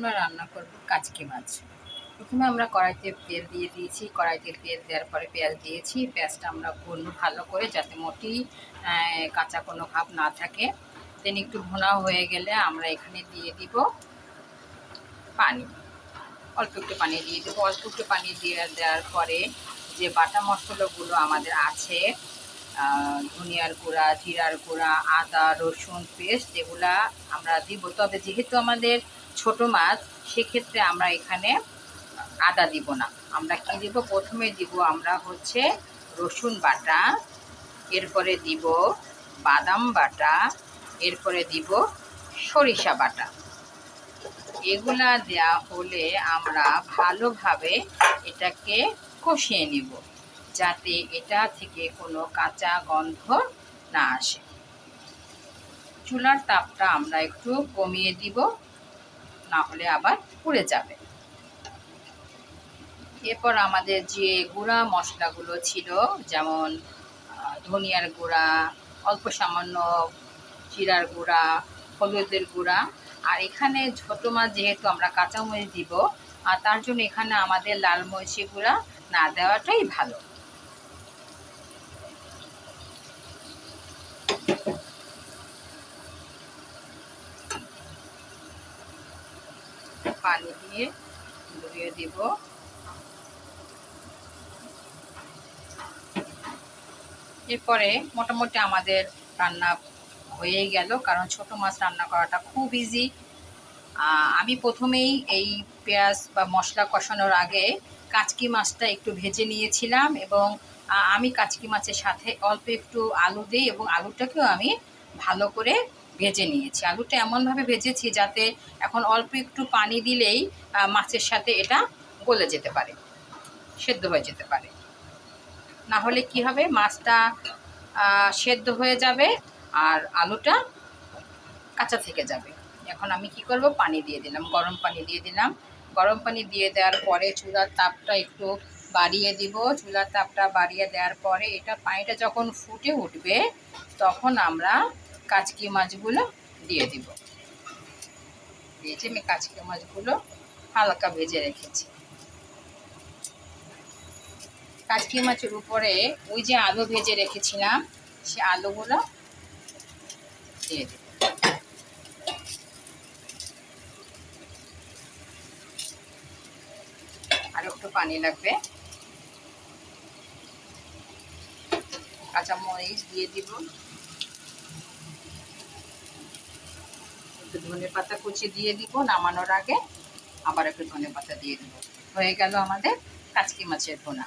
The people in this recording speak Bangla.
আমরা রান্না করব কাচকি মাছ। প্রথমে আমরা কড়াইতে তেল দিয়ে দিয়েছি, কড়াইতে তেল দেওয়ার পরে পেঁয়াজ দিয়েছি। পেঁয়াজটা আমরা ভুনবো ভালো করে, যাতে মোটেই কাঁচা কোনো ভাব না থাকে। দেন একটু ভুনা হয়ে গেলে আমরা এখানে দিয়ে দিব পানি, অল্প একটু পানি দিয়ে দেবো। অল্প একটু পানি দেওয়ার পরে যে বাটা মশলাগুলো আমাদের আছে, ধনিয়ার গুঁড়া, জিরার গুঁড়া, আদা রসুন পেস্ট, এগুলা আমরা দিব। তবে যেহেতু আমাদের ছোট মাছ, সেক্ষেত্রে আমরা এখানে আদা দিব না। আমরা কি দিব, প্রথমে দিব আমরা হচ্ছে রসুন বাটা, এরপরে দিব বাদাম বাটা, এরপরে দিব সরিষা বাটা। এগুলা দেওয়া হলে আমরা ভালোভাবে এটাকে কষিয়ে নিব, যাতে এটা থেকে কোনো কাঁচা গন্ধ না আসে। চুলার তাপটা আমরা একটু কমিয়ে দিব, না হলে আবার পুড়ে যাবে। এরপর আমাদের যে গুঁড়া মশলাগুলো ছিল, যেমন ধনিয়ার গুঁড়া, অল্প সামান্য জিরার গুঁড়া, হলুদের গুঁড়া, আর এখানে ছোটো মাছ যেহেতু আমরা কাঁচামরিচ দিব, আর তার জন্য এখানে আমাদের লাল মরিচের গুঁড়া না দেওয়াটাই ভালো। পানি দিয়ে ধুয়ে দিব। এরপরে মোটামুটি আমাদের রান্না হয়েই গেল, কারণ ছোট মাছ রান্না করাটা খুব ইজি। আমি প্রথমেই এই পেঁয়াজ বা মশলা কষানোর আগে কাচকি মাছটা একটু ভেজে নিয়েছিলাম, এবং আমি কাচকি মাছের সাথে অল্প একটু আলু দিই, এবং আলুটাকেও আমি ভালো করে ভেজে নিয়েছি। আলুটা এমনভাবে ভেজেছি যাতে এখন অল্প একটু পানি দিলেই মাছের সাথে এটা গলে যেতে পারে, সেদ্ধ হয়ে যেতে পারে। না হলে কি হবে, মাছটা সেদ্ধ হয়ে যাবে আর আলুটা কাঁচা থেকে যাবে। এখন আমি কি করব, পানি দিয়ে দিলাম, গরম পানি দিয়ে দিলাম। গরম পানি দিয়ে দেওয়ার পরে চুলার তাপটা একটু বাড়িয়ে দিব। চুলার তাপটা বাড়িয়ে দেওয়ার পরে এটা পানিটা যখন ফুটে উঠবে, তখন আমরা কাচকি মাছগুলো দিয়ে দিব। এই যে আমি কাচকি মাছগুলো হালকা ভেজে রেখেছি। কাচকি মাছের উপরে ওই যে আলু ভেজে রেখেছিলাম, সে আলুগুলো দিয়ে দিব। আর একটু পানি লাগবে। কাঁচামরিচ দিয়ে দিব, একটু ধনেপাতা কুচি দিয়ে দিব। নামানোর আগে আবার একটু ধনেপাতা দিয়ে দিব। হয়ে গেল আমাদের কাচকি মাছের ভুনা।